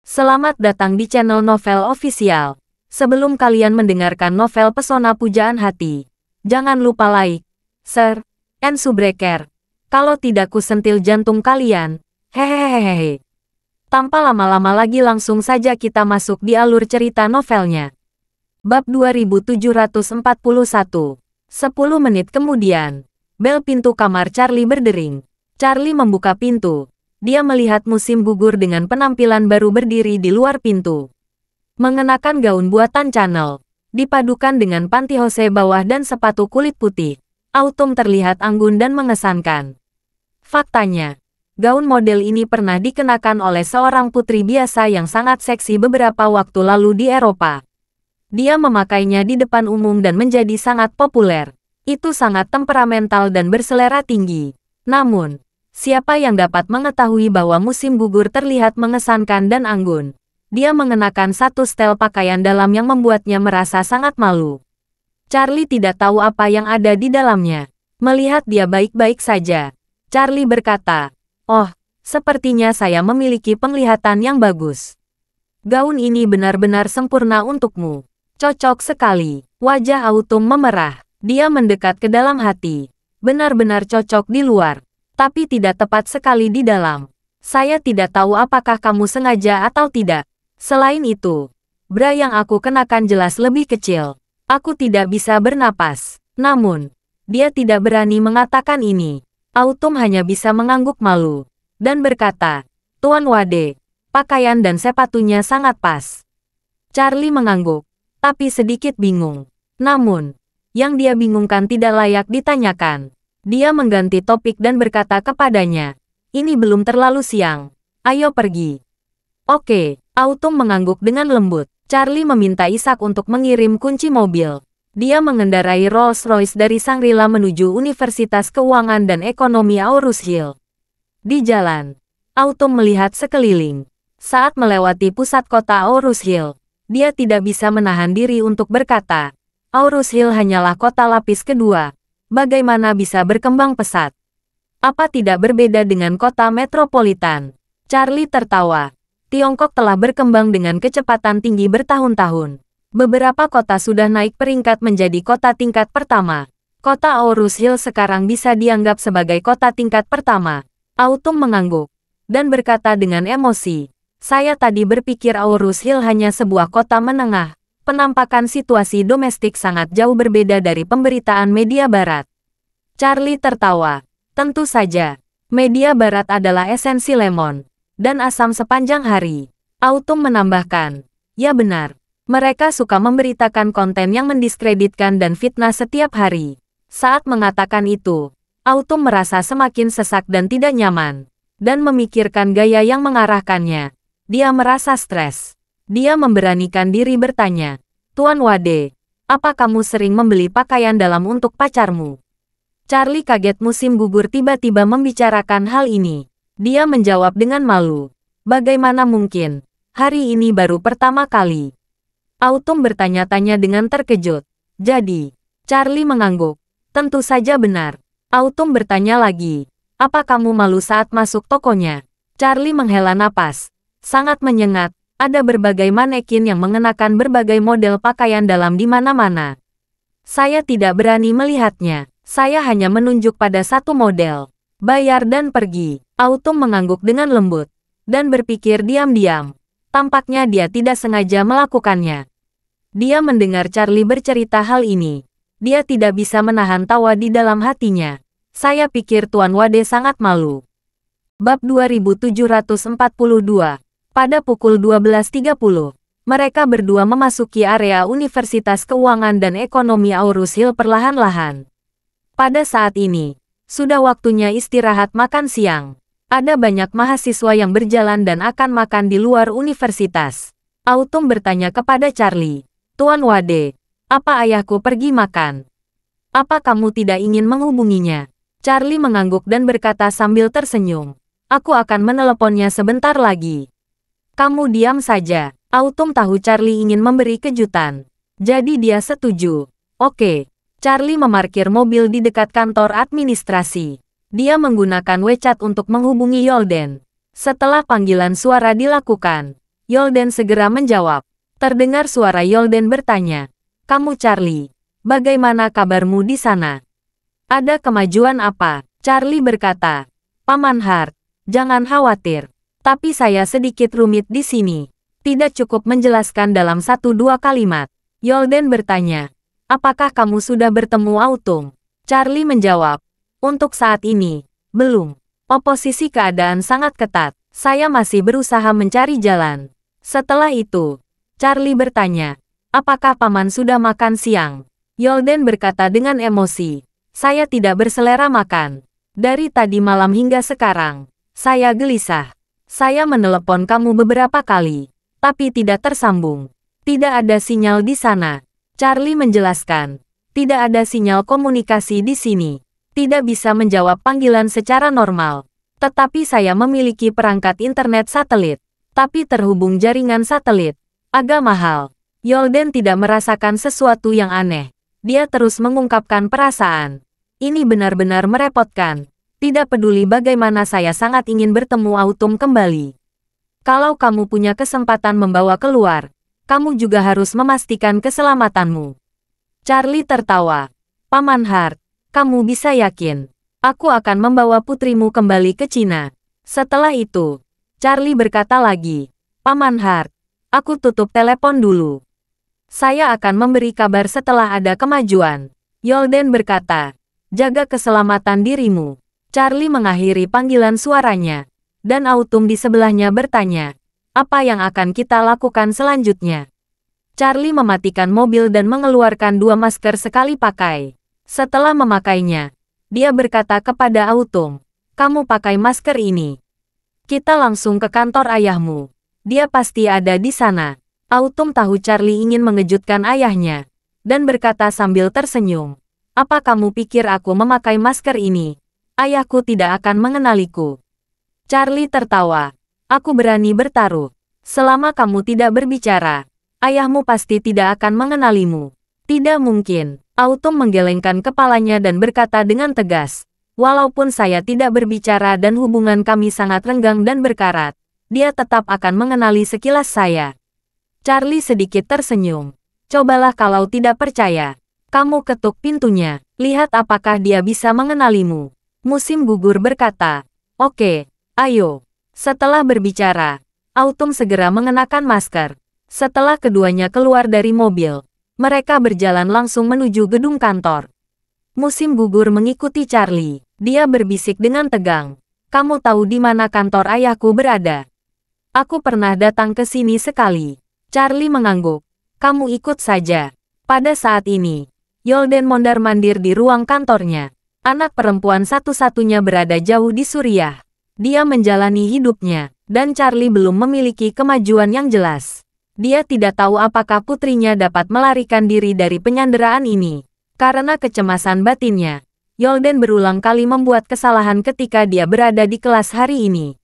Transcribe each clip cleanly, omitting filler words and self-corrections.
Selamat datang di channel Novel Official. Sebelum kalian mendengarkan novel Pesona Pujaan Hati, jangan lupa like, share, and subscribe. Kalau tidak ku sentil jantung kalian. Hehehehe. Tanpa lama-lama lagi langsung saja kita masuk di alur cerita novelnya. Bab 2741. 10 menit kemudian, bel pintu kamar Charlie berdering. Charlie membuka pintu. Dia melihat musim gugur dengan penampilan baru berdiri di luar pintu. Mengenakan gaun buatan Chanel, dipadukan dengan pantyhose bawah dan sepatu kulit putih, Autumn terlihat anggun dan mengesankan. Faktanya, gaun model ini pernah dikenakan oleh seorang putri biasa yang sangat seksi beberapa waktu lalu di Eropa. Dia memakainya di depan umum dan menjadi sangat populer. Itu sangat temperamental dan berselera tinggi. Namun, siapa yang dapat mengetahui bahwa musim gugur terlihat mengesankan dan anggun? Dia mengenakan satu setel pakaian dalam yang membuatnya merasa sangat malu. Charlie tidak tahu apa yang ada di dalamnya. Melihat dia baik-baik saja, Charlie berkata, "Oh, sepertinya saya memiliki penglihatan yang bagus. Gaun ini benar-benar sempurna untukmu. Cocok sekali." Wajah Autumn memerah. Dia mendekat ke dalam hati. Benar-benar cocok di luar, tapi tidak tepat sekali di dalam. Saya tidak tahu apakah kamu sengaja atau tidak. Selain itu, bra yang aku kenakan jelas lebih kecil. Aku tidak bisa bernapas. Namun, dia tidak berani mengatakan ini. Autumn hanya bisa mengangguk malu dan berkata, "Tuan Wade, pakaian dan sepatunya sangat pas." Charlie mengangguk, tapi sedikit bingung. Namun, yang dia bingungkan tidak layak ditanyakan. Dia mengganti topik dan berkata kepadanya, "Ini belum terlalu siang. Ayo pergi." "Oke." Autumn mengangguk dengan lembut. Charlie meminta Isaac untuk mengirim kunci mobil. Dia mengendarai Rolls-Royce dari Shangri-La menuju Universitas Keuangan dan Ekonomi Aurus Hill. Di jalan, Autumn melihat sekeliling. Saat melewati pusat kota Aurus Hill, dia tidak bisa menahan diri untuk berkata, "Aurus Hill hanyalah kota lapis kedua. Bagaimana bisa berkembang pesat? Apa tidak berbeda dengan kota metropolitan?" Charlie tertawa. Tiongkok telah berkembang dengan kecepatan tinggi bertahun-tahun. Beberapa kota sudah naik peringkat menjadi kota tingkat pertama. Kota Aurus Hill sekarang bisa dianggap sebagai kota tingkat pertama. Autumn mengangguk dan berkata dengan emosi, "Saya tadi berpikir Aurus Hill hanya sebuah kota menengah." Penampakan situasi domestik sangat jauh berbeda dari pemberitaan media barat. Charlie tertawa. Tentu saja, media barat adalah esensi lemon dan asam sepanjang hari. Autumn menambahkan, "Ya benar, mereka suka memberitakan konten yang mendiskreditkan dan fitnah setiap hari." Saat mengatakan itu, Autumn merasa semakin sesak dan tidak nyaman, dan memikirkan gaya yang mengarahkannya. Dia merasa stres. Dia memberanikan diri bertanya, "Tuan Wade, apa kamu sering membeli pakaian dalam untuk pacarmu?" Charlie kaget musim gugur tiba-tiba membicarakan hal ini. Dia menjawab dengan malu, "Bagaimana mungkin? Hari ini baru pertama kali." Autumn bertanya-tanya dengan terkejut. "Jadi?" Charlie mengangguk. "Tentu saja benar." Autumn bertanya lagi, "Apa kamu malu saat masuk tokonya?" Charlie menghela napas. Sangat menyengat. Ada berbagai manekin yang mengenakan berbagai model pakaian dalam di mana-mana. "Saya tidak berani melihatnya. Saya hanya menunjuk pada satu model. Bayar dan pergi." Autumn mengangguk dengan lembut dan berpikir diam-diam. Tampaknya dia tidak sengaja melakukannya. Dia mendengar Charlie bercerita hal ini. Dia tidak bisa menahan tawa di dalam hatinya. "Saya pikir Tuan Wade sangat malu." Bab 2742. Pada pukul 12.30, mereka berdua memasuki area Universitas Keuangan dan Ekonomi Aurus Hill perlahan-lahan. Pada saat ini, sudah waktunya istirahat makan siang. Ada banyak mahasiswa yang berjalan dan akan makan di luar universitas. Autumn bertanya kepada Charlie, "Tuan Wade, apa ayahku pergi makan? Apa kamu tidak ingin menghubunginya?" Charlie mengangguk dan berkata sambil tersenyum, "Aku akan meneleponnya sebentar lagi." "Kamu diam saja." Autumn tahu Charlie ingin memberi kejutan. Jadi dia setuju. "Oke." Charlie memarkir mobil di dekat kantor administrasi. Dia menggunakan WeChat untuk menghubungi Yolden. Setelah panggilan suara dilakukan, Yolden segera menjawab. Terdengar suara Yolden bertanya. Kamu Charlie, bagaimana kabarmu di sana? Ada kemajuan apa? Charlie berkata. Paman Hart, jangan khawatir. Tapi saya sedikit rumit di sini. Tidak cukup menjelaskan dalam 1-2 kalimat. Yolden bertanya. Apakah kamu sudah bertemu Autumn? Charlie menjawab. Untuk saat ini, belum. Oposisi keadaan sangat ketat. Saya masih berusaha mencari jalan. Setelah itu, Charlie bertanya. Apakah paman sudah makan siang? Yolden berkata dengan emosi. Saya tidak berselera makan. Dari tadi malam hingga sekarang, saya gelisah. Saya menelepon kamu beberapa kali, tapi tidak tersambung. Tidak ada sinyal di sana. Charlie menjelaskan. Tidak ada sinyal komunikasi di sini. Tidak bisa menjawab panggilan secara normal. Tetapi saya memiliki perangkat internet satelit. Tapi terhubung jaringan satelit. Agak mahal. Yolden tidak merasakan sesuatu yang aneh. Dia terus mengungkapkan perasaan. Ini benar-benar merepotkan. Tidak peduli bagaimana saya sangat ingin bertemu Autumn kembali. Kalau kamu punya kesempatan membawa keluar, kamu juga harus memastikan keselamatanmu. Charlie tertawa. Paman Hart, kamu bisa yakin. Aku akan membawa putrimu kembali ke Cina. Setelah itu, Charlie berkata lagi. Paman Hart, aku tutup telepon dulu. Saya akan memberi kabar setelah ada kemajuan. Yolden berkata. Jaga keselamatan dirimu. Charlie mengakhiri panggilan suaranya. Dan Autumn di sebelahnya bertanya. Apa yang akan kita lakukan selanjutnya? Charlie mematikan mobil dan mengeluarkan 2 masker sekali pakai. Setelah memakainya, dia berkata kepada Autumn. Kamu pakai masker ini. Kita langsung ke kantor ayahmu. Dia pasti ada di sana. Autumn tahu Charlie ingin mengejutkan ayahnya. Dan berkata sambil tersenyum. Apa kamu pikir aku memakai masker ini? Ayahku tidak akan mengenaliku. Charlie tertawa. Aku berani bertaruh. Selama kamu tidak berbicara, ayahmu pasti tidak akan mengenalimu. Tidak mungkin. Autumn menggelengkan kepalanya dan berkata dengan tegas. Walaupun saya tidak berbicara dan hubungan kami sangat renggang dan berkarat, dia tetap akan mengenali sekilas saya. Charlie sedikit tersenyum. Cobalah kalau tidak percaya. Kamu ketuk pintunya, lihat apakah dia bisa mengenalimu. Musim gugur berkata, oke, ayo. Setelah berbicara, Autumn segera mengenakan masker. Setelah keduanya keluar dari mobil, mereka berjalan langsung menuju gedung kantor. Musim gugur mengikuti Charlie. Dia berbisik dengan tegang. Kamu tahu di mana kantor ayahku berada? Aku pernah datang ke sini sekali. Charlie mengangguk. Kamu ikut saja. Pada saat ini, Yolden mondar-mandir di ruang kantornya. Anak perempuan satu-satunya berada jauh di Suriah. Dia menjalani hidupnya, dan Charlie belum memiliki kemajuan yang jelas. Dia tidak tahu apakah putrinya dapat melarikan diri dari penyanderaan ini. Karena kecemasan batinnya, Yolden berulang kali membuat kesalahan ketika dia berada di kelas hari ini.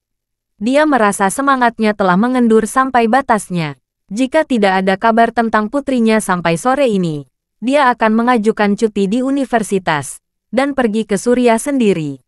Dia merasa semangatnya telah mengendur sampai batasnya. Jika tidak ada kabar tentang putrinya sampai sore ini, dia akan mengajukan cuti di universitas dan pergi ke Suriah sendiri.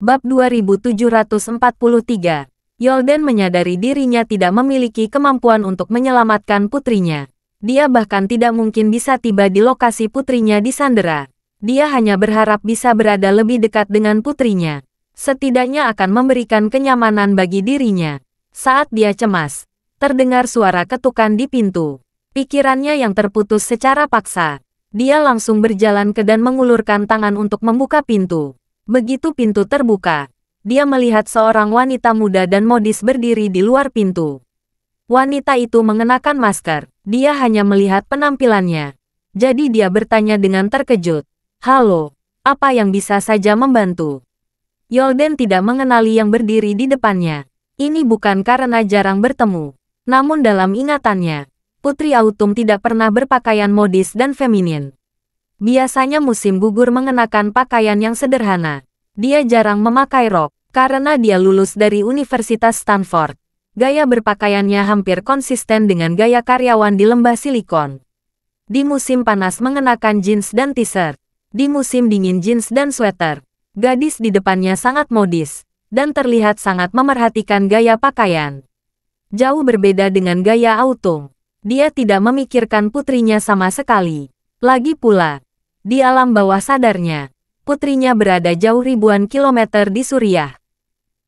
Bab 2743. Yolden menyadari dirinya tidak memiliki kemampuan untuk menyelamatkan putrinya. Dia bahkan tidak mungkin bisa tiba di lokasi putrinya disandera. Dia hanya berharap bisa berada lebih dekat dengan putrinya. Setidaknya akan memberikan kenyamanan bagi dirinya. Saat dia cemas, terdengar suara ketukan di pintu. Pikirannya yang terputus secara paksa. Dia langsung berjalan ke dan mengulurkan tangan untuk membuka pintu. Begitu pintu terbuka, dia melihat seorang wanita muda dan modis berdiri di luar pintu. Wanita itu mengenakan masker. Dia hanya melihat penampilannya. Jadi dia bertanya dengan terkejut. Halo, apa yang bisa saja membantu? Yolden tidak mengenali yang berdiri di depannya. Ini bukan karena jarang bertemu. Namun dalam ingatannya, Putri Autumn tidak pernah berpakaian modis dan feminin. Biasanya musim gugur mengenakan pakaian yang sederhana. Dia jarang memakai rok, karena dia lulus dari Universitas Stanford. Gaya berpakaiannya hampir konsisten dengan gaya karyawan di lembah silikon. Di musim panas mengenakan jeans dan t-shirt. Di musim dingin jeans dan sweater. Gadis di depannya sangat modis, dan terlihat sangat memerhatikan gaya pakaian. Jauh berbeda dengan gaya Autumn. Dia tidak memikirkan putrinya sama sekali. Lagi pula, di alam bawah sadarnya, putrinya berada jauh ribuan kilometer di Suriah.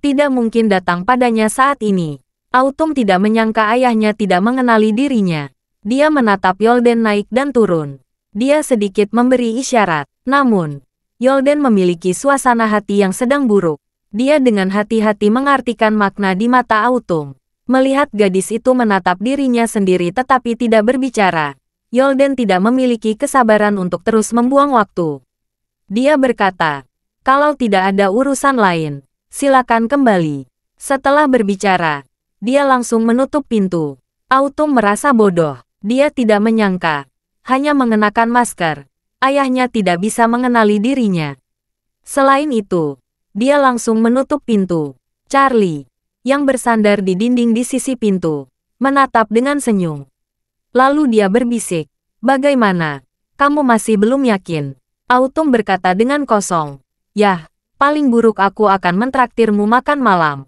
Tidak mungkin datang padanya saat ini. Autumn tidak menyangka ayahnya tidak mengenali dirinya. Dia menatap Yolden naik dan turun. Dia sedikit memberi isyarat. Namun, Yolden memiliki suasana hati yang sedang buruk. Dia dengan hati-hati mengartikan makna di mata Autumn. Melihat gadis itu menatap dirinya sendiri tetapi tidak berbicara, Yolden tidak memiliki kesabaran untuk terus membuang waktu. Dia berkata, kalau tidak ada urusan lain, silakan kembali. Setelah berbicara, dia langsung menutup pintu. Autumn merasa bodoh. Dia tidak menyangka, hanya mengenakan masker, ayahnya tidak bisa mengenali dirinya. Selain itu, dia langsung menutup pintu. Charlie, yang bersandar di dinding di sisi pintu, menatap dengan senyum. Lalu dia berbisik, bagaimana? Kamu masih belum yakin? Autumn berkata dengan kosong. Yah, paling buruk aku akan mentraktirmu makan malam.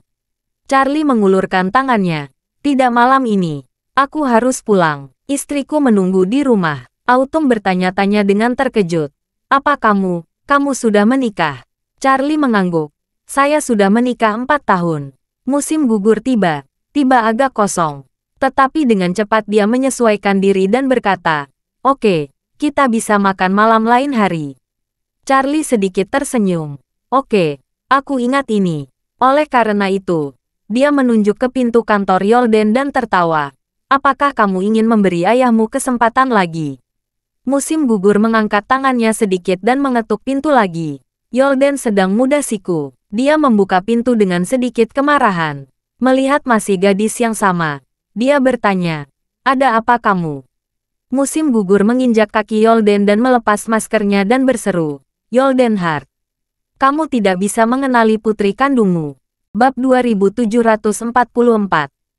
Charlie mengulurkan tangannya. Tidak malam ini. Aku harus pulang. Istriku menunggu di rumah. Autumn bertanya-tanya dengan terkejut. Apa kamu? Kamu sudah menikah? Charlie mengangguk. Saya sudah menikah 4 tahun. Musim gugur tiba agak kosong. Tetapi dengan cepat dia menyesuaikan diri dan berkata, oke, kita bisa makan malam lain hari. Charlie sedikit tersenyum. Oke, aku ingat ini. Oleh karena itu, dia menunjuk ke pintu kantor Yolden dan tertawa. Apakah kamu ingin memberi ayahmu kesempatan lagi? Musim gugur mengangkat tangannya sedikit dan mengetuk pintu lagi. Yolden sedang muda siku. Dia membuka pintu dengan sedikit kemarahan. Melihat masih gadis yang sama, dia bertanya, ada apa kamu? Musim gugur menginjak kaki Yolden dan melepas maskernya dan berseru, Yolden Hart, kamu tidak bisa mengenali putri kandungmu. Bab 2744.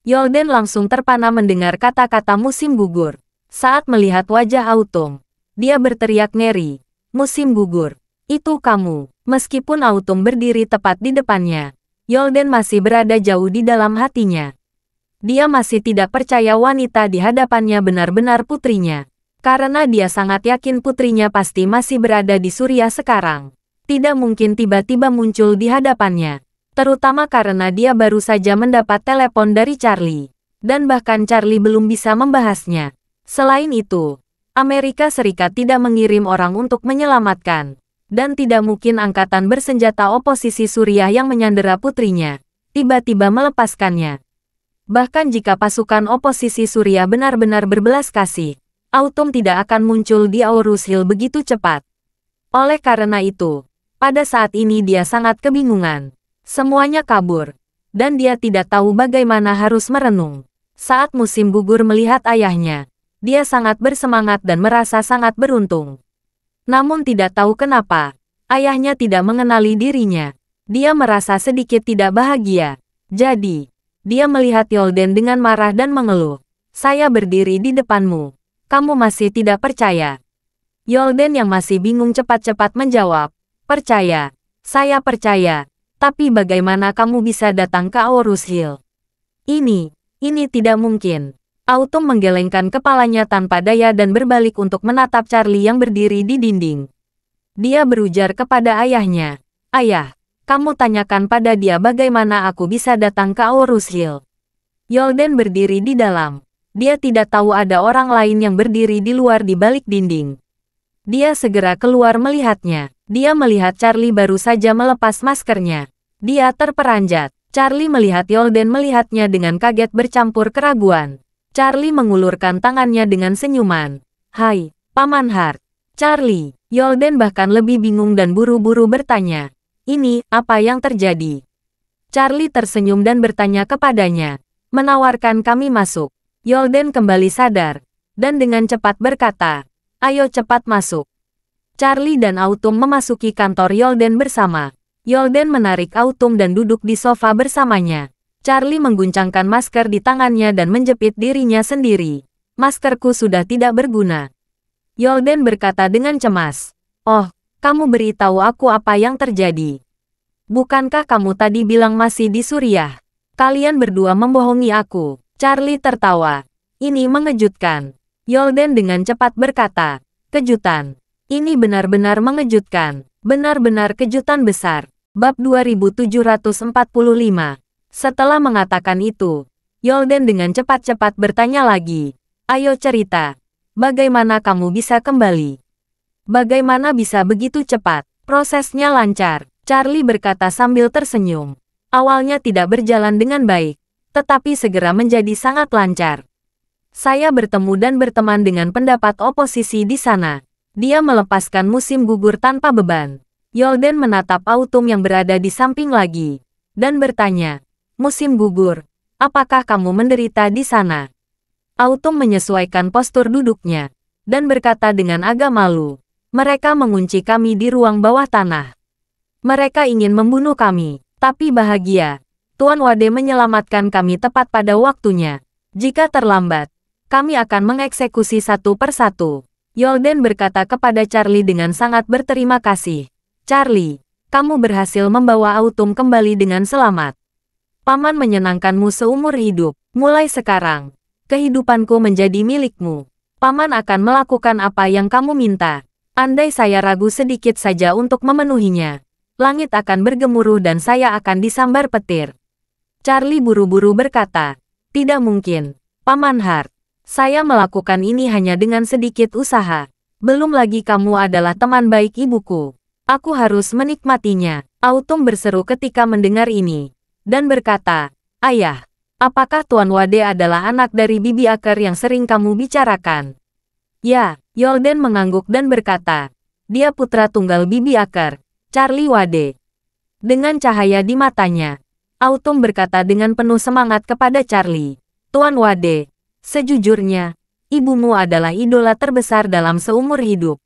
Yolden langsung terpana mendengar kata-kata musim gugur. Saat melihat wajah Autumn, dia berteriak ngeri, musim gugur, itu kamu. Meskipun Autumn berdiri tepat di depannya, Yolden masih berada jauh di dalam hatinya. Dia masih tidak percaya wanita di hadapannya benar-benar putrinya. Karena dia sangat yakin putrinya pasti masih berada di Suriah sekarang. Tidak mungkin tiba-tiba muncul di hadapannya. Terutama karena dia baru saja mendapat telepon dari Charlie. Dan bahkan Charlie belum bisa membahasnya. Selain itu, Amerika Serikat tidak mengirim orang untuk menyelamatkan. Dan tidak mungkin angkatan bersenjata oposisi Suriah yang menyandera putrinya, tiba-tiba melepaskannya. Bahkan jika pasukan oposisi Suriah benar-benar berbelas kasih, Autumn tidak akan muncul di Aurus Hill begitu cepat. Oleh karena itu, pada saat ini dia sangat kebingungan. Semuanya kabur, dan dia tidak tahu bagaimana harus merenung. Saat musim gugur melihat ayahnya, dia sangat bersemangat dan merasa sangat beruntung. Namun tidak tahu kenapa, ayahnya tidak mengenali dirinya. Dia merasa sedikit tidak bahagia. Jadi, dia melihat Yolden dengan marah dan mengeluh. Saya berdiri di depanmu. Kamu masih tidak percaya? Yolden yang masih bingung cepat-cepat menjawab. Percaya. Saya percaya. Tapi bagaimana kamu bisa datang ke Aurus Hill? Ini tidak mungkin. Autumn menggelengkan kepalanya tanpa daya dan berbalik untuk menatap Charlie yang berdiri di dinding. Dia berujar kepada ayahnya, Ayah, kamu tanyakan pada dia bagaimana aku bisa datang ke Aurus Hill. Yolden berdiri di dalam. Dia tidak tahu ada orang lain yang berdiri di luar di balik dinding. Dia segera keluar melihatnya. Dia melihat Charlie baru saja melepas maskernya. Dia terperanjat. Charlie melihat Yolden melihatnya dengan kaget bercampur keraguan. Charlie mengulurkan tangannya dengan senyuman. Hai, Paman Hart. Charlie, Yolden bahkan lebih bingung dan buru-buru bertanya. Ini, apa yang terjadi? Charlie tersenyum dan bertanya kepadanya. Menawarkan kami masuk. Yolden kembali sadar. Dan dengan cepat berkata, ayo cepat masuk. Charlie dan Autumn memasuki kantor Yolden bersama. Yolden menarik Autumn dan duduk di sofa bersamanya. Charlie mengguncangkan masker di tangannya dan menjepit dirinya sendiri. Maskerku sudah tidak berguna. Yolden berkata dengan cemas. Oh, kamu beritahu aku apa yang terjadi. Bukankah kamu tadi bilang masih di Suriah? Kalian berdua membohongi aku. Charlie tertawa. Ini mengejutkan. Yolden dengan cepat berkata, kejutan. Ini benar-benar mengejutkan. Benar-benar kejutan besar. Bab 2745. Setelah mengatakan itu, Yolden dengan cepat-cepat bertanya lagi. Ayo cerita. Bagaimana kamu bisa kembali? Bagaimana bisa begitu cepat? Prosesnya lancar. Charlie berkata sambil tersenyum. Awalnya tidak berjalan dengan baik, tetapi segera menjadi sangat lancar. Saya bertemu dan berteman dengan pendapat oposisi di sana. Dia melepaskan musim gugur tanpa beban. Yolden menatap Autumn yang berada di samping lagi, dan bertanya, musim gugur, apakah kamu menderita di sana? Autumn menyesuaikan postur duduknya, dan berkata dengan agak malu, mereka mengunci kami di ruang bawah tanah. Mereka ingin membunuh kami, tapi bahagia. Tuan Wade menyelamatkan kami tepat pada waktunya. Jika terlambat, kami akan mengeksekusi satu persatu. Yolden berkata kepada Charlie dengan sangat berterima kasih. Charlie, kamu berhasil membawa Autumn kembali dengan selamat. Paman menyenangkanmu seumur hidup. Mulai sekarang, kehidupanku menjadi milikmu. Paman akan melakukan apa yang kamu minta. Andai saya ragu sedikit saja untuk memenuhinya, langit akan bergemuruh dan saya akan disambar petir. Charlie buru-buru berkata, tidak mungkin, Paman Hart. Saya melakukan ini hanya dengan sedikit usaha. Belum lagi kamu adalah teman baik ibuku. Aku harus menikmatinya. Autumn berseru ketika mendengar ini, dan berkata, Ayah, apakah Tuan Wade adalah anak dari Bibi Aker yang sering kamu bicarakan? Ya, Yolden mengangguk dan berkata, dia putra tunggal Bibi Aker, Charlie Wade. Dengan cahaya di matanya, Autumn berkata dengan penuh semangat kepada Charlie, Tuan Wade, sejujurnya, ibumu adalah idola terbesar dalam seumur hidup.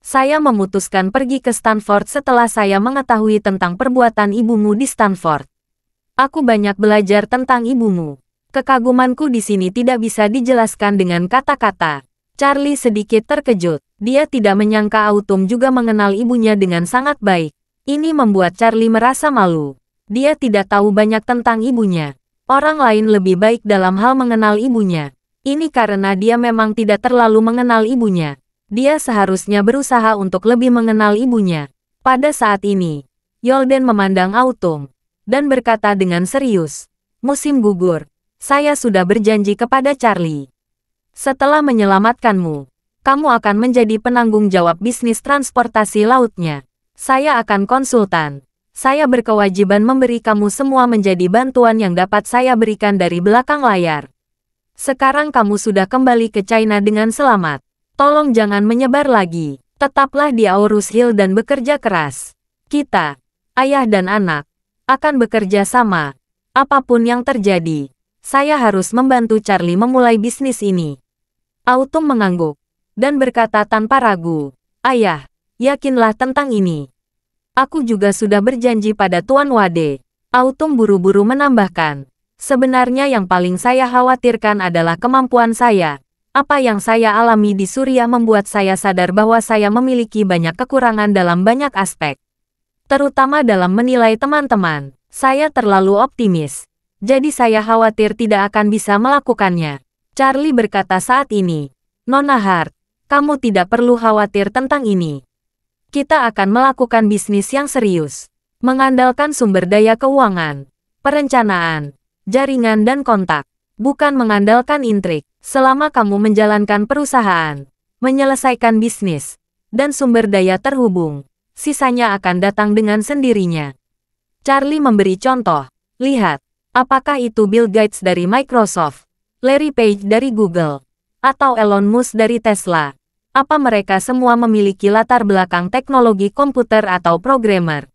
Saya memutuskan pergi ke Stanford setelah saya mengetahui tentang perbuatan ibumu di Stanford. Aku banyak belajar tentang ibumu. Kekagumanku di sini tidak bisa dijelaskan dengan kata-kata. Charlie sedikit terkejut. Dia tidak menyangka Autumn juga mengenal ibunya dengan sangat baik. Ini membuat Charlie merasa malu. Dia tidak tahu banyak tentang ibunya. Orang lain lebih baik dalam hal mengenal ibunya. Ini karena dia memang tidak terlalu mengenal ibunya. Dia seharusnya berusaha untuk lebih mengenal ibunya. Pada saat ini, Yolden memandang Autumn, dan berkata dengan serius, musim gugur, saya sudah berjanji kepada Charlie. Setelah menyelamatkanmu, kamu akan menjadi penanggung jawab bisnis transportasi lautnya. Saya akan konsultan. Saya berkewajiban memberi kamu semua menjadi bantuan yang dapat saya berikan dari belakang layar. Sekarang kamu sudah kembali ke China dengan selamat. Tolong jangan menyebar lagi. Tetaplah di Aurus Hill dan bekerja keras. Kita, ayah dan anak, akan bekerja sama. Apapun yang terjadi, saya harus membantu Charlie memulai bisnis ini. Autumn mengangguk, dan berkata tanpa ragu, Ayah, yakinlah tentang ini. Aku juga sudah berjanji pada Tuan Wade. Autumn buru-buru menambahkan, sebenarnya yang paling saya khawatirkan adalah kemampuan saya. Apa yang saya alami di Suriah membuat saya sadar bahwa saya memiliki banyak kekurangan dalam banyak aspek. Terutama dalam menilai teman-teman. Saya terlalu optimis. Jadi saya khawatir tidak akan bisa melakukannya. Charlie berkata saat ini, Nona Hart, kamu tidak perlu khawatir tentang ini. Kita akan melakukan bisnis yang serius. Mengandalkan sumber daya keuangan, perencanaan, jaringan dan kontak. Bukan mengandalkan intrik. Selama kamu menjalankan perusahaan, menyelesaikan bisnis, dan sumber daya terhubung, sisanya akan datang dengan sendirinya. Charlie memberi contoh. Lihat, apakah itu Bill Gates dari Microsoft, Larry Page dari Google, atau Elon Musk dari Tesla. Apa mereka semua memiliki latar belakang teknologi komputer atau programmer?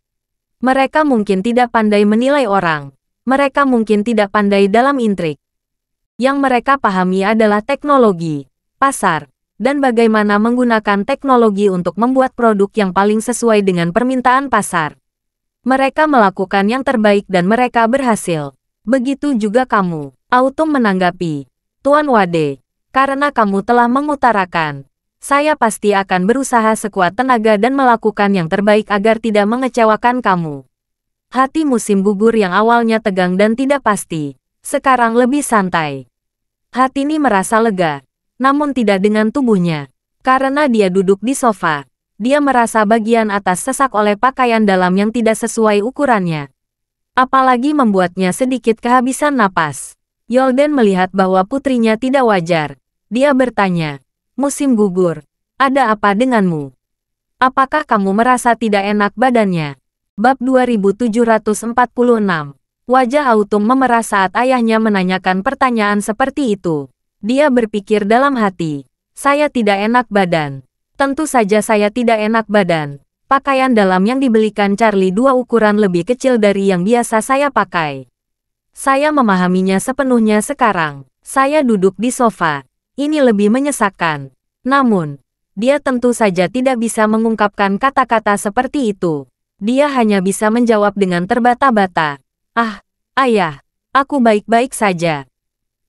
Mereka mungkin tidak pandai menilai orang. Mereka mungkin tidak pandai dalam intrik. Yang mereka pahami adalah teknologi, pasar, dan bagaimana menggunakan teknologi untuk membuat produk yang paling sesuai dengan permintaan pasar. Mereka melakukan yang terbaik dan mereka berhasil. Begitu juga kamu. Autumn menanggapi, Tuan Wade, karena kamu telah mengutarakan, saya pasti akan berusaha sekuat tenaga dan melakukan yang terbaik agar tidak mengecewakan kamu. Hati musim gugur yang awalnya tegang dan tidak pasti, sekarang lebih santai. Hatini merasa lega, namun tidak dengan tubuhnya. Karena dia duduk di sofa, dia merasa bagian atas sesak oleh pakaian dalam yang tidak sesuai ukurannya. Apalagi membuatnya sedikit kehabisan napas. Yolden melihat bahwa putrinya tidak wajar. Dia bertanya, "Musim gugur, ada apa denganmu? Apakah kamu merasa tidak enak badannya?" Bab 2746. Wajah Autumn memerah saat ayahnya menanyakan pertanyaan seperti itu. Dia berpikir dalam hati, "Saya tidak enak badan. Tentu saja saya tidak enak badan. Pakaian dalam yang dibelikan Charlie 2 ukuran lebih kecil dari yang biasa saya pakai. Saya memahaminya sepenuhnya sekarang. Saya duduk di sofa. Ini lebih menyesakkan." Namun, dia tentu saja tidak bisa mengungkapkan kata-kata seperti itu. Dia hanya bisa menjawab dengan terbata-bata, "Ah, ayah, aku baik-baik saja.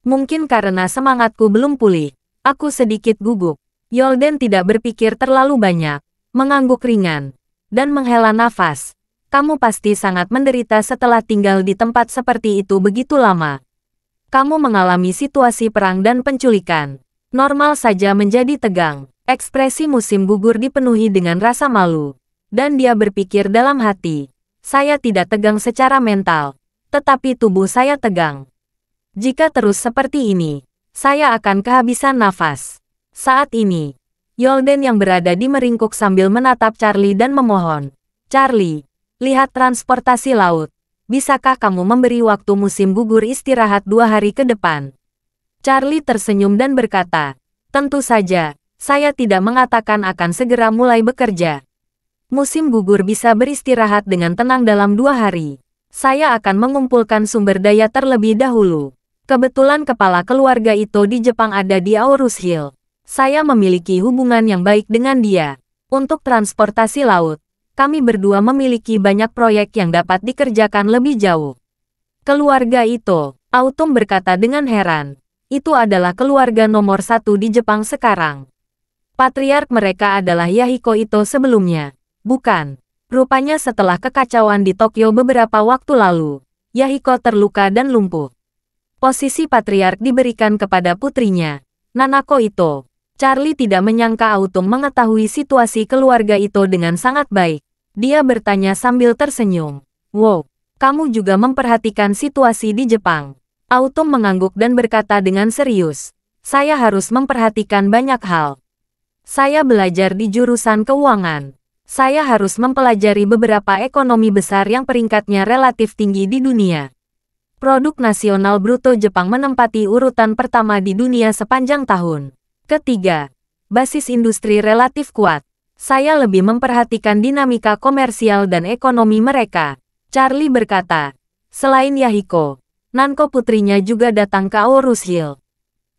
Mungkin karena semangatku belum pulih, aku sedikit gugup." Yolden tidak berpikir terlalu banyak, mengangguk ringan, dan menghela nafas. "Kamu pasti sangat menderita setelah tinggal di tempat seperti itu begitu lama. Kamu mengalami situasi perang dan penculikan. Normal saja menjadi tegang." Ekspresi musim gugur dipenuhi dengan rasa malu. Dan dia berpikir dalam hati, "Saya tidak tegang secara mental, tetapi tubuh saya tegang. Jika terus seperti ini, saya akan kehabisan nafas." Saat ini, Yolden yang berada di meringkuk sambil menatap Charlie dan memohon, "Charlie, lihat transportasi laut. Bisakah kamu memberi waktu musim gugur istirahat 2 hari ke depan?" Charlie tersenyum dan berkata, "Tentu saja, saya tidak mengatakan akan segera mulai bekerja. Musim gugur bisa beristirahat dengan tenang dalam 2 hari. Saya akan mengumpulkan sumber daya terlebih dahulu. Kebetulan kepala keluarga itu di Jepang ada di Aorus Hill. Saya memiliki hubungan yang baik dengan dia. Untuk transportasi laut, kami berdua memiliki banyak proyek yang dapat dikerjakan lebih jauh." "Keluarga itu," Autumn berkata dengan heran, "itu adalah keluarga nomor 1 di Jepang sekarang. Patriark mereka adalah Yahiko Ito sebelumnya. Bukan. Rupanya setelah kekacauan di Tokyo beberapa waktu lalu, Yahiko terluka dan lumpuh. Posisi patriark diberikan kepada putrinya, Nanako Ito." Charlie tidak menyangka Autumn mengetahui situasi keluarga itu dengan sangat baik. Dia bertanya sambil tersenyum, "Wow, kamu juga memperhatikan situasi di Jepang?" Autumn mengangguk dan berkata dengan serius, "Saya harus memperhatikan banyak hal. Saya belajar di jurusan keuangan. Saya harus mempelajari beberapa ekonomi besar yang peringkatnya relatif tinggi di dunia. Produk nasional bruto Jepang menempati urutan pertama di dunia sepanjang tahun. Ketiga, basis industri relatif kuat. Saya lebih memperhatikan dinamika komersial dan ekonomi mereka." Charlie berkata, "Selain Yahiko, Nanko putrinya juga datang ke Aorus Hill.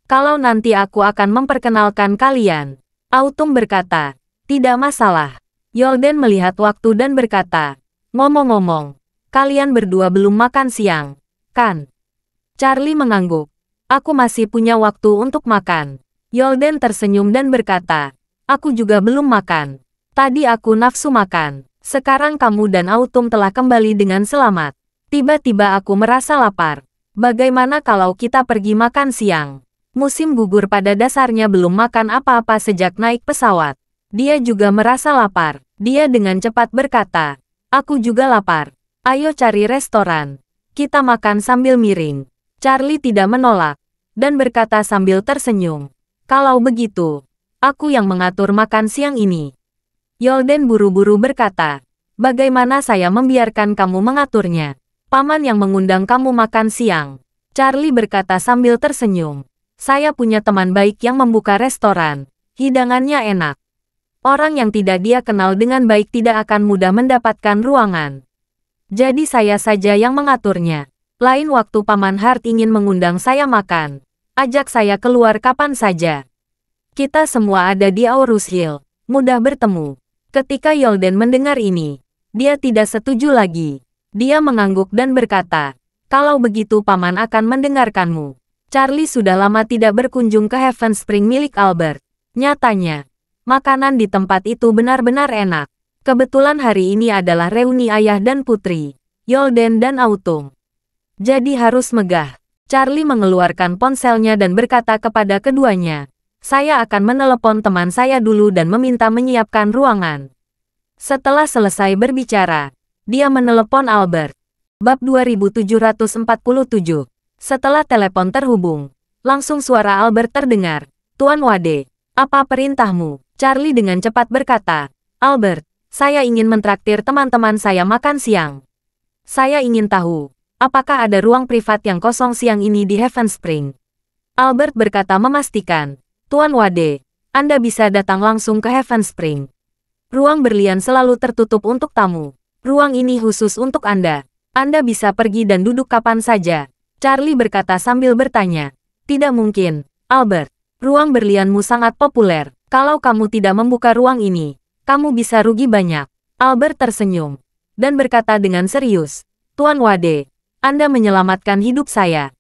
Kalau nanti aku akan memperkenalkan kalian." Autumn berkata, "Tidak masalah." Yolden melihat waktu dan berkata, "Ngomong-ngomong, kalian berdua belum makan siang, kan?" Charlie mengangguk. "Aku masih punya waktu untuk makan." Yolden tersenyum dan berkata, "Aku juga belum makan. Tadi aku nafsu makan. Sekarang kamu dan Autumn telah kembali dengan selamat. Tiba-tiba aku merasa lapar. Bagaimana kalau kita pergi makan siang?" Musim gugur pada dasarnya belum makan apa-apa sejak naik pesawat. Dia juga merasa lapar. Dia dengan cepat berkata, "Aku juga lapar. Ayo cari restoran. Kita makan sambil miring." Charlie tidak menolak, dan berkata sambil tersenyum, "Kalau begitu, aku yang mengatur makan siang ini." Yolden buru-buru berkata, "Bagaimana saya membiarkan kamu mengaturnya? Paman yang mengundang kamu makan siang." Charlie berkata sambil tersenyum, "Saya punya teman baik yang membuka restoran. Hidangannya enak. Orang yang tidak dia kenal dengan baik tidak akan mudah mendapatkan ruangan. Jadi saya saja yang mengaturnya. Lain waktu Paman Hart ingin mengundang saya makan, ajak saya keluar kapan saja. Kita semua ada di Aorus Hill, mudah bertemu." Ketika Yolden mendengar ini, dia tidak setuju lagi. Dia mengangguk dan berkata, "Kalau begitu Paman akan mendengarkanmu." Charlie sudah lama tidak berkunjung ke Heaven Spring milik Albert. Nyatanya, makanan di tempat itu benar-benar enak. Kebetulan hari ini adalah reuni ayah dan putri, Yolden dan Autumn. Jadi harus megah. Charlie mengeluarkan ponselnya dan berkata kepada keduanya, "Saya akan menelepon teman saya dulu dan meminta menyiapkan ruangan." Setelah selesai berbicara, dia menelepon Albert. Bab 2747. Setelah telepon terhubung, langsung suara Albert terdengar. "Tuan Wade, apa perintahmu?" Charlie dengan cepat berkata, "Albert, saya ingin mentraktir teman-teman saya makan siang. Saya ingin tahu, apakah ada ruang privat yang kosong siang ini di Heaven Spring?" Albert berkata memastikan, "Tuan Wade, Anda bisa datang langsung ke Heaven Spring. Ruang berlian selalu tertutup untuk tamu. Ruang ini khusus untuk Anda. Anda bisa pergi dan duduk kapan saja." Charlie berkata sambil bertanya, "Tidak mungkin, Albert. Ruang berlianmu sangat populer. Kalau kamu tidak membuka ruang ini, kamu bisa rugi banyak." Albert tersenyum dan berkata dengan serius, "Tuan Wade, Anda menyelamatkan hidup saya.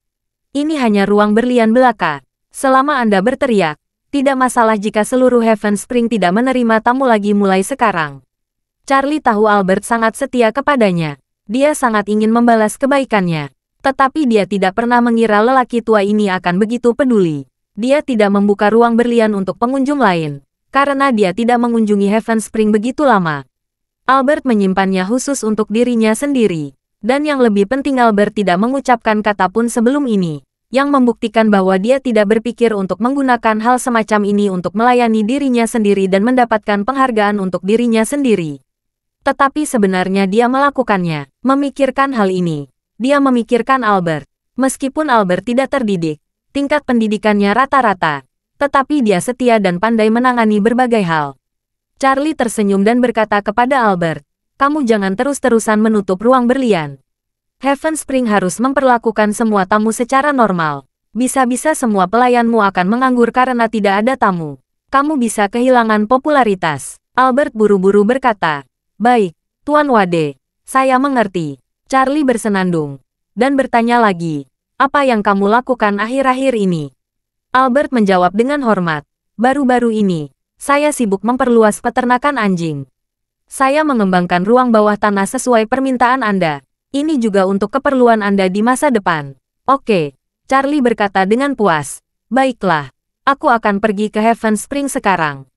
Ini hanya ruang berlian belaka. Selama Anda berteriak, tidak masalah jika seluruh Heaven Spring tidak menerima tamu lagi mulai sekarang." Charlie tahu Albert sangat setia kepadanya. Dia sangat ingin membalas kebaikannya. Tetapi dia tidak pernah mengira lelaki tua ini akan begitu peduli. Dia tidak membuka ruang berlian untuk pengunjung lain, karena dia tidak mengunjungi Heaven Spring begitu lama. Albert menyimpannya khusus untuk dirinya sendiri. Dan yang lebih penting, Albert tidak mengucapkan kata pun sebelum ini, yang membuktikan bahwa dia tidak berpikir untuk menggunakan hal semacam ini untuk melayani dirinya sendiri dan mendapatkan penghargaan untuk dirinya sendiri. Tetapi sebenarnya dia melakukannya, memikirkan hal ini. Dia memikirkan Albert. Meskipun Albert tidak terdidik, tingkat pendidikannya rata-rata, tetapi dia setia dan pandai menangani berbagai hal. Charlie tersenyum dan berkata kepada Albert, "Kamu jangan terus-terusan menutup ruang berlian. Heaven Spring harus memperlakukan semua tamu secara normal. Bisa-bisa semua pelayanmu akan menganggur karena tidak ada tamu. Kamu bisa kehilangan popularitas." Albert buru-buru berkata, "Baik, Tuan Wade, saya mengerti." Charlie bersenandung dan bertanya lagi, "Apa yang kamu lakukan akhir-akhir ini?" Albert menjawab dengan hormat, "Baru-baru ini, saya sibuk memperluas peternakan anjing. Saya mengembangkan ruang bawah tanah sesuai permintaan Anda. Ini juga untuk keperluan Anda di masa depan." "Oke," Charlie berkata dengan puas. "Baiklah, aku akan pergi ke Heaven Spring sekarang.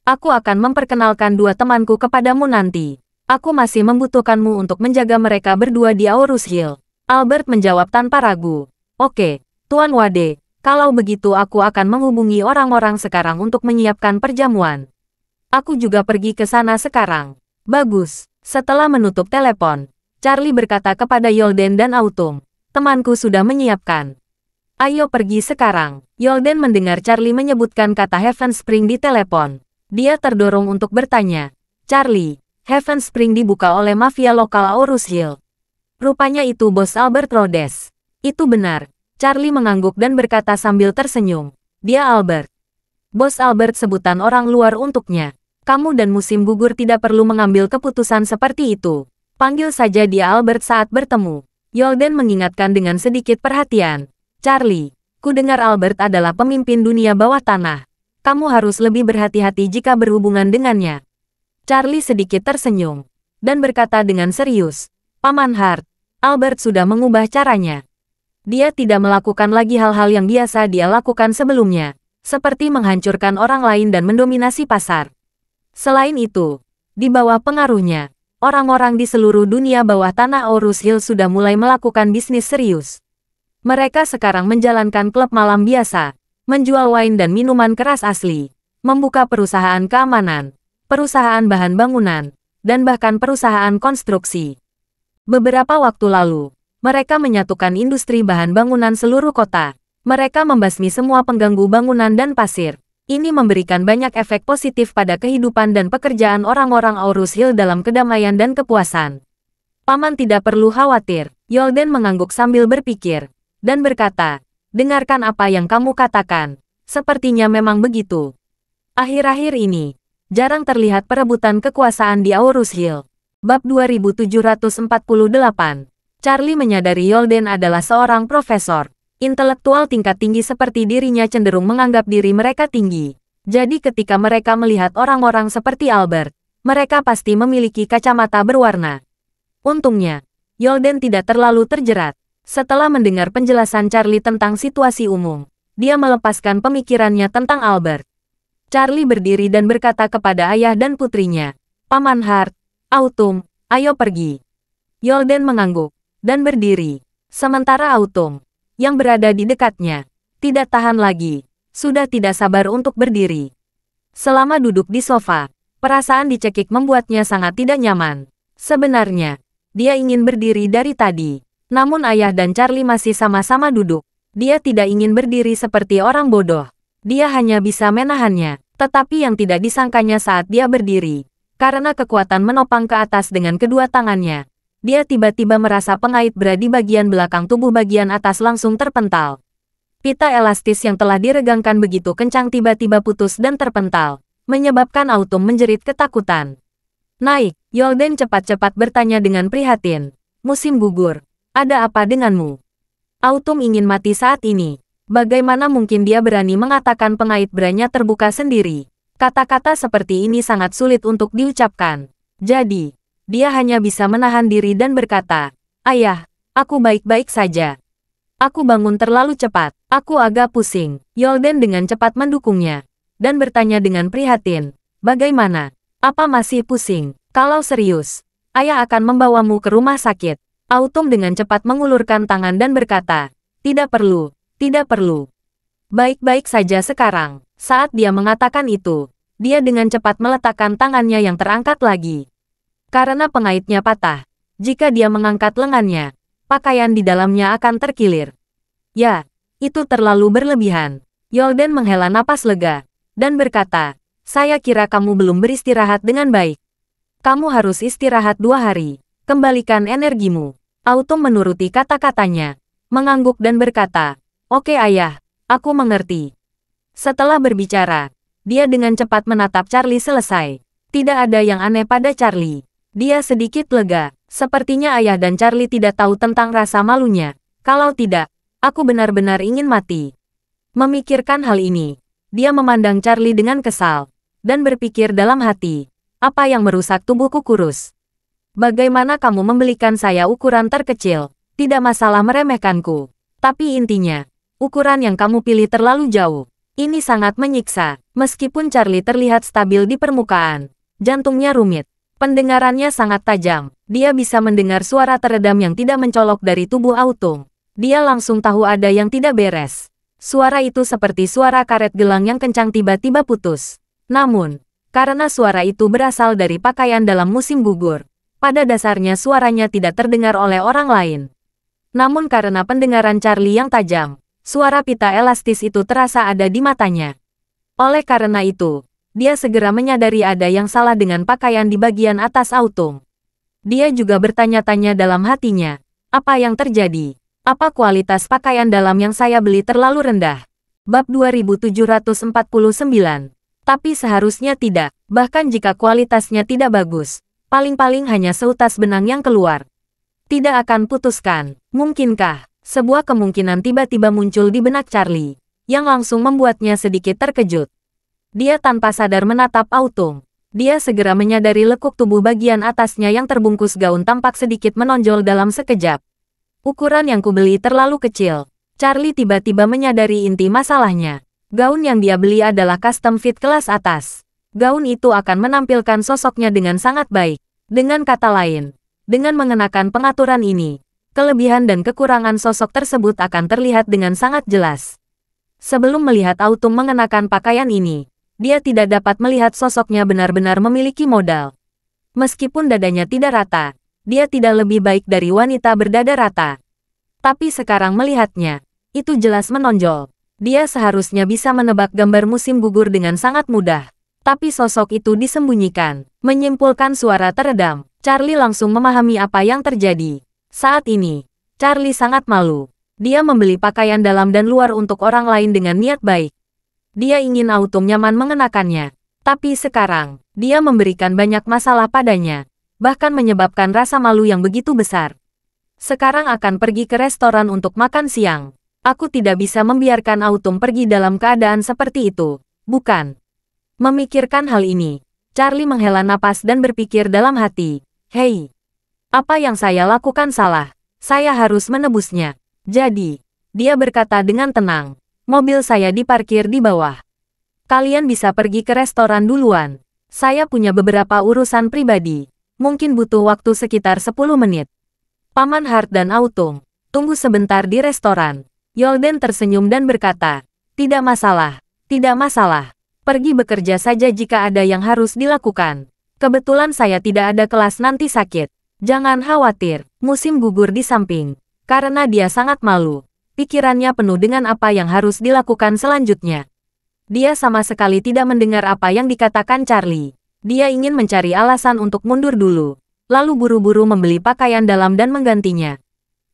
Aku akan memperkenalkan dua temanku kepadamu nanti. Aku masih membutuhkanmu untuk menjaga mereka berdua di Aurus Hill." Albert menjawab tanpa ragu. "Oke, Tuan Wade, kalau begitu aku akan menghubungi orang-orang sekarang untuk menyiapkan perjamuan. Aku juga pergi ke sana sekarang." "Bagus." Setelah menutup telepon, Charlie berkata kepada Yolden dan Autumn, "Temanku sudah menyiapkan. Ayo pergi sekarang." Yolden mendengar Charlie menyebutkan kata Heaven Spring di telepon. Dia terdorong untuk bertanya, "Charlie, Heaven Spring dibuka oleh mafia lokal Aurus Hill. Rupanya itu bos Albert Rhodes." "Itu benar." Charlie mengangguk dan berkata sambil tersenyum, "Dia Albert. Bos Albert sebutan orang luar untuknya. Kamu dan musim gugur tidak perlu mengambil keputusan seperti itu. Panggil saja dia Albert saat bertemu." Yolden mengingatkan dengan sedikit perhatian, "Charlie, ku dengar Albert adalah pemimpin dunia bawah tanah. Kamu harus lebih berhati-hati jika berhubungan dengannya." Charlie sedikit tersenyum dan berkata dengan serius, "Paman Hart, Albert sudah mengubah caranya. Dia tidak melakukan lagi hal-hal yang biasa dia lakukan sebelumnya, seperti menghancurkan orang lain dan mendominasi pasar. Selain itu, di bawah pengaruhnya, orang-orang di seluruh dunia bawah tanah Aurus Hill sudah mulai melakukan bisnis serius. Mereka sekarang menjalankan klub malam biasa, menjual wine dan minuman keras asli, membuka perusahaan keamanan, perusahaan bahan bangunan, dan bahkan perusahaan konstruksi. Beberapa waktu lalu, mereka menyatukan industri bahan bangunan seluruh kota. Mereka membasmi semua pengganggu bangunan dan pasir. Ini memberikan banyak efek positif pada kehidupan dan pekerjaan orang-orang Aurus Hill dalam kedamaian dan kepuasan. Paman tidak perlu khawatir." Yolden mengangguk sambil berpikir, dan berkata, "Dengarkan apa yang kamu katakan. Sepertinya memang begitu. Akhir-akhir ini, jarang terlihat perebutan kekuasaan di Aurus Hill." Bab 2748. Charlie menyadari Yolden adalah seorang profesor. Intelektual tingkat tinggi seperti dirinya cenderung menganggap diri mereka tinggi. Jadi ketika mereka melihat orang-orang seperti Albert, mereka pasti memiliki kacamata berwarna. Untungnya, Yolden tidak terlalu terjerat. Setelah mendengar penjelasan Charlie tentang situasi umum, dia melepaskan pemikirannya tentang Albert. Charlie berdiri dan berkata kepada ayah dan putrinya, "Paman Hart, Autumn, ayo pergi." Yolden mengangguk dan berdiri. Sementara Autumn, yang berada di dekatnya, tidak tahan lagi, sudah tidak sabar untuk berdiri. Selama duduk di sofa, perasaan dicekik membuatnya sangat tidak nyaman. Sebenarnya, dia ingin berdiri dari tadi. Namun ayah dan Charlie masih sama-sama duduk. Dia tidak ingin berdiri seperti orang bodoh. Dia hanya bisa menahannya. Tetapi yang tidak disangkanya saat dia berdiri, karena kekuatan menopang ke atas dengan kedua tangannya, dia tiba-tiba merasa pengait bra di bagian belakang tubuh bagian atas langsung terpental. Pita elastis yang telah diregangkan begitu kencang tiba-tiba putus dan terpental, menyebabkan Autumn menjerit ketakutan. "Naik," Yolden cepat-cepat bertanya dengan prihatin. "Musim gugur, ada apa denganmu?" Autumn ingin mati saat ini. Bagaimana mungkin dia berani mengatakan pengait branya terbuka sendiri? Kata-kata seperti ini sangat sulit untuk diucapkan. Jadi, dia hanya bisa menahan diri dan berkata, "Ayah, aku baik-baik saja. Aku bangun terlalu cepat. Aku agak pusing." Yolden dengan cepat mendukungnya dan bertanya dengan prihatin, "Bagaimana? Apa masih pusing? Kalau serius, ayah akan membawamu ke rumah sakit." Autumn dengan cepat mengulurkan tangan dan berkata, "Tidak perlu. Tidak perlu. Baik-baik saja sekarang." Saat dia mengatakan itu, dia dengan cepat meletakkan tangannya yang terangkat lagi. Karena pengaitnya patah, jika dia mengangkat lengannya, pakaian di dalamnya akan terkilir. "Ya, itu terlalu berlebihan." Yolden menghela napas lega, dan berkata, "Saya kira kamu belum beristirahat dengan baik. Kamu harus istirahat 2 hari. Kembalikan energimu." Autumn menuruti kata-katanya, mengangguk dan berkata, "Oke ayah, aku mengerti." Setelah berbicara, dia dengan cepat menatap Charlie selesai. Tidak ada yang aneh pada Charlie. Dia sedikit lega, sepertinya ayah dan Charlie tidak tahu tentang rasa malunya. "Kalau tidak, aku benar-benar ingin mati." Memikirkan hal ini, dia memandang Charlie dengan kesal, dan berpikir dalam hati, "Apa yang merusak tubuhku kurus? Bagaimana kamu membelikan saya ukuran terkecil? Tidak masalah meremehkanku. Tapi intinya, ukuran yang kamu pilih terlalu jauh. Ini sangat menyiksa." Meskipun Charlie terlihat stabil di permukaan, jantungnya rumit. Pendengarannya sangat tajam. Dia bisa mendengar suara teredam yang tidak mencolok dari tubuh Autumn. Dia langsung tahu ada yang tidak beres. Suara itu seperti suara karet gelang yang kencang tiba-tiba putus. Namun, karena suara itu berasal dari pakaian dalam musim gugur, pada dasarnya suaranya tidak terdengar oleh orang lain. Namun karena pendengaran Charlie yang tajam, suara pita elastis itu terasa ada di matanya. Oleh karena itu, dia segera menyadari ada yang salah dengan pakaian di bagian atas Autumn. Dia juga bertanya-tanya dalam hatinya, "Apa yang terjadi? Apa kualitas pakaian dalam yang saya beli terlalu rendah?" Bab 2749. Tapi seharusnya tidak, bahkan jika kualitasnya tidak bagus, paling-paling hanya seutas benang yang keluar. Tidak akan putuskan. Mungkinkah? Sebuah kemungkinan tiba-tiba muncul di benak Charlie, yang langsung membuatnya sedikit terkejut. Dia tanpa sadar menatap Autumn. Dia segera menyadari lekuk tubuh bagian atasnya yang terbungkus gaun tampak sedikit menonjol dalam sekejap. "Ukuran yang kubeli terlalu kecil." Charlie tiba-tiba menyadari inti masalahnya. Gaun yang dia beli adalah custom fit kelas atas. Gaun itu akan menampilkan sosoknya dengan sangat baik. Dengan kata lain, dengan mengenakan pengaturan ini, kelebihan dan kekurangan sosok tersebut akan terlihat dengan sangat jelas. Sebelum melihat Autumn mengenakan pakaian ini, dia tidak dapat melihat sosoknya benar-benar memiliki modal. Meskipun dadanya tidak rata, dia tidak lebih baik dari wanita berdada rata. Tapi sekarang melihatnya, itu jelas menonjol. Dia seharusnya bisa menebak gambar musim gugur dengan sangat mudah. Tapi sosok itu disembunyikan. Menyimpulkan suara teredam, Charlie langsung memahami apa yang terjadi. Saat ini, Charlie sangat malu. Dia membeli pakaian dalam dan luar untuk orang lain dengan niat baik. Dia ingin Autumn nyaman mengenakannya. Tapi sekarang, dia memberikan banyak masalah padanya. Bahkan menyebabkan rasa malu yang begitu besar. Sekarang akan pergi ke restoran untuk makan siang. Aku tidak bisa membiarkan Autumn pergi dalam keadaan seperti itu, bukan? Memikirkan hal ini, Charlie menghela napas dan berpikir dalam hati, "Hei, apa yang saya lakukan salah? Saya harus menebusnya. Jadi, dia berkata dengan tenang, mobil saya diparkir di bawah. Kalian bisa pergi ke restoran duluan. Saya punya beberapa urusan pribadi. Mungkin butuh waktu sekitar 10 menit. Paman Hart dan Autumn, tunggu sebentar di restoran. Yolden tersenyum dan berkata, tidak masalah, tidak masalah. Pergi bekerja saja jika ada yang harus dilakukan. Kebetulan saya tidak ada kelas nanti sakit. Jangan khawatir, musim gugur di samping. Karena dia sangat malu. Pikirannya penuh dengan apa yang harus dilakukan selanjutnya. Dia sama sekali tidak mendengar apa yang dikatakan Charlie. Dia ingin mencari alasan untuk mundur dulu. Lalu buru-buru membeli pakaian dalam dan menggantinya.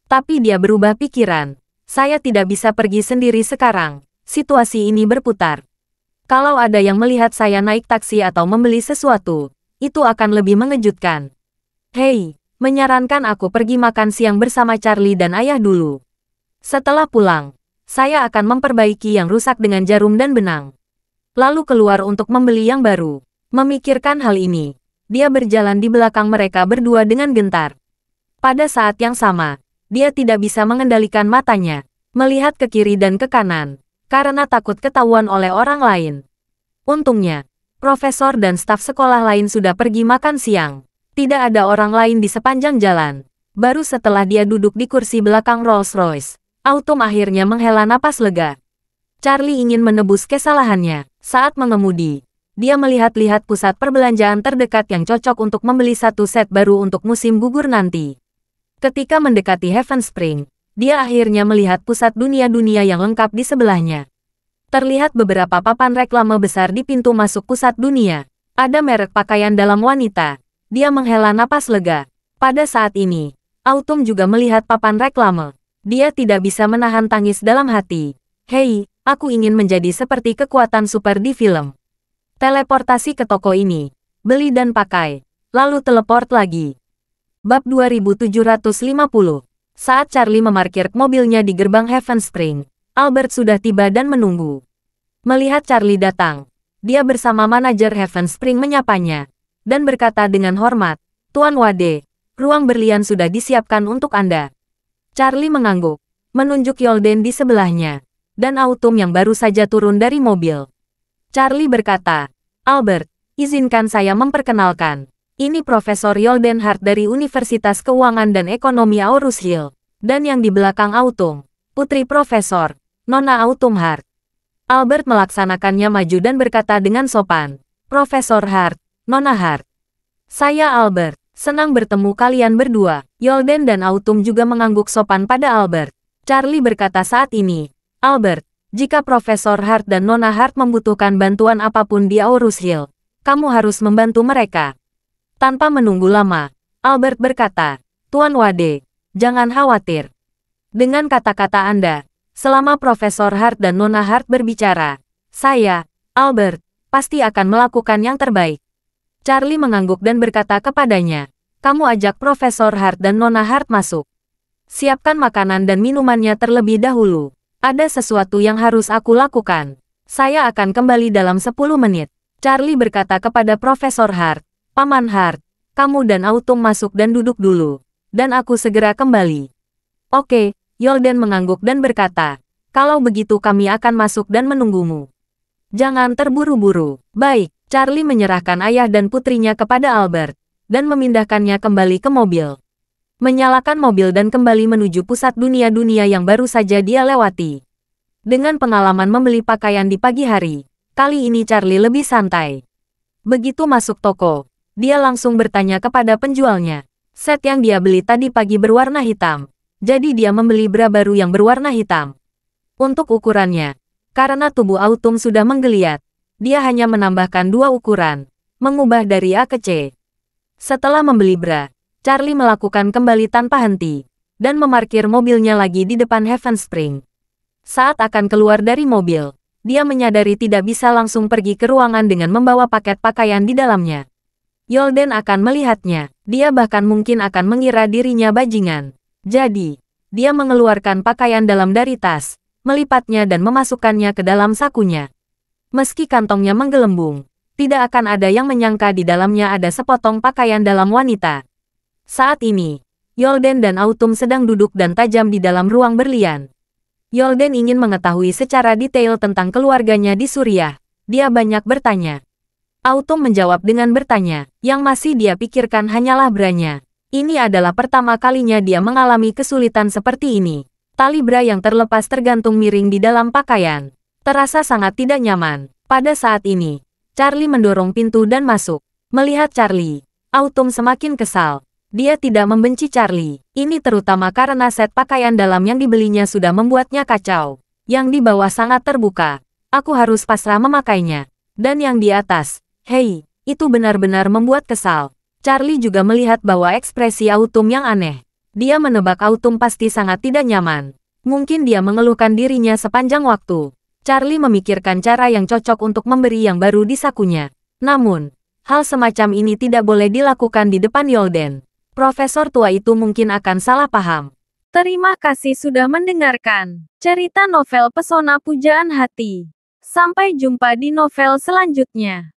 Tapi dia berubah pikiran. Saya tidak bisa pergi sendiri sekarang. Situasi ini berputar. Kalau ada yang melihat saya naik taksi atau membeli sesuatu, itu akan lebih mengejutkan. Hei, menyarankan aku pergi makan siang bersama Charlie dan ayah dulu. Setelah pulang, saya akan memperbaiki yang rusak dengan jarum dan benang. Lalu keluar untuk membeli yang baru. Memikirkan hal ini, dia berjalan di belakang mereka berdua dengan gentar. Pada saat yang sama, dia tidak bisa mengendalikan matanya, melihat ke kiri dan ke kanan, karena takut ketahuan oleh orang lain. Untungnya, profesor dan staf sekolah lain sudah pergi makan siang. Tidak ada orang lain di sepanjang jalan. Baru setelah dia duduk di kursi belakang Rolls-Royce, Autumn akhirnya menghela napas lega. Charlie ingin menebus kesalahannya. Saat mengemudi, dia melihat-lihat pusat perbelanjaan terdekat yang cocok untuk membeli satu set baru untuk musim gugur nanti. Ketika mendekati Heaven Spring, dia akhirnya melihat pusat dunia-dunia yang lengkap di sebelahnya. Terlihat beberapa papan reklame besar di pintu masuk pusat dunia. Ada merek pakaian dalam wanita. Dia menghela napas lega. Pada saat ini, Autumn juga melihat papan reklame. Dia tidak bisa menahan tangis dalam hati. Hei, aku ingin menjadi seperti kekuatan super di film. Teleportasi ke toko ini. Beli dan pakai. Lalu teleport lagi. Bab 2750. Saat Charlie memarkir mobilnya di gerbang Heaven Spring, Albert sudah tiba dan menunggu. Melihat Charlie datang, dia bersama manajer Heaven Spring menyapanya, dan berkata dengan hormat, Tuan Wade, ruang berlian sudah disiapkan untuk Anda. Charlie mengangguk, menunjuk Yolden di sebelahnya, dan Autumn yang baru saja turun dari mobil. Charlie berkata, Albert, izinkan saya memperkenalkan. Ini Profesor Yolden Hart dari Universitas Keuangan dan Ekonomi Aurus Hill, dan yang di belakang Autumn, Putri Profesor, Nona Autumn Hart. Albert melaksanakannya maju dan berkata dengan sopan, Profesor Hart, Nona Hart. Saya Albert, senang bertemu kalian berdua. Yolden dan Autumn juga mengangguk sopan pada Albert. Charlie berkata saat ini, Albert, jika Profesor Hart dan Nona Hart membutuhkan bantuan apapun di Aurus Hill, kamu harus membantu mereka. Tanpa menunggu lama, Albert berkata, Tuan Wade, jangan khawatir. Dengan kata-kata Anda, selama Profesor Hart dan Nona Hart berbicara, saya, Albert, pasti akan melakukan yang terbaik. Charlie mengangguk dan berkata kepadanya, kamu ajak Profesor Hart dan Nona Hart masuk. Siapkan makanan dan minumannya terlebih dahulu. Ada sesuatu yang harus aku lakukan. Saya akan kembali dalam 10 menit. Charlie berkata kepada Profesor Hart, Paman Hart, kamu dan Autumn masuk dan duduk dulu. Dan aku segera kembali. Oke, Yolden mengangguk dan berkata, kalau begitu kami akan masuk dan menunggumu. Jangan terburu-buru. Baik, Charlie menyerahkan ayah dan putrinya kepada Albert, dan memindahkannya kembali ke mobil. Menyalakan mobil dan kembali menuju pusat dunia-dunia yang baru saja dia lewati. Dengan pengalaman membeli pakaian di pagi hari, kali ini Charlie lebih santai. Begitu masuk toko, dia langsung bertanya kepada penjualnya. Set yang dia beli tadi pagi berwarna hitam, jadi dia membeli bra baru yang berwarna hitam. Untuk ukurannya, karena tubuh Autumn sudah menggeliat, dia hanya menambahkan 2 ukuran, mengubah dari A ke C. Setelah membeli bra, Charlie melakukan kembali tanpa henti, dan memarkir mobilnya lagi di depan Heaven Spring. Saat akan keluar dari mobil, dia menyadari tidak bisa langsung pergi ke ruangan dengan membawa paket pakaian di dalamnya. Yolden akan melihatnya, dia bahkan mungkin akan mengira dirinya bajingan. Jadi, dia mengeluarkan pakaian dalam dari tas, melipatnya dan memasukkannya ke dalam sakunya. Meski kantongnya menggelembung, tidak akan ada yang menyangka di dalamnya ada sepotong pakaian dalam wanita. Saat ini, Yolden dan Autumn sedang duduk dan tajam di dalam ruang berlian. Yolden ingin mengetahui secara detail tentang keluarganya di Suriah. Dia banyak bertanya. Autumn menjawab dengan bertanya. Yang masih dia pikirkan hanyalah branya. Ini adalah pertama kalinya dia mengalami kesulitan seperti ini. Tali bra yang terlepas tergantung miring di dalam pakaian. Terasa sangat tidak nyaman. Pada saat ini, Charlie mendorong pintu dan masuk. Melihat Charlie, Autumn semakin kesal. Dia tidak membenci Charlie. Ini terutama karena set pakaian dalam yang dibelinya sudah membuatnya kacau. Yang di bawah sangat terbuka. Aku harus pasrah memakainya. Dan yang di atas, hei, itu benar-benar membuat kesal. Charlie juga melihat bahwa ekspresi Autumn yang aneh. Dia menebak Autumn pasti sangat tidak nyaman. Mungkin dia mengeluhkan dirinya sepanjang waktu. Charlie memikirkan cara yang cocok untuk memberi yang baru di sakunya. Namun, hal semacam ini tidak boleh dilakukan di depan Yolden. Profesor tua itu mungkin akan salah paham. Terima kasih sudah mendengarkan cerita novel Pesona Pujaan Hati. Sampai jumpa di novel selanjutnya.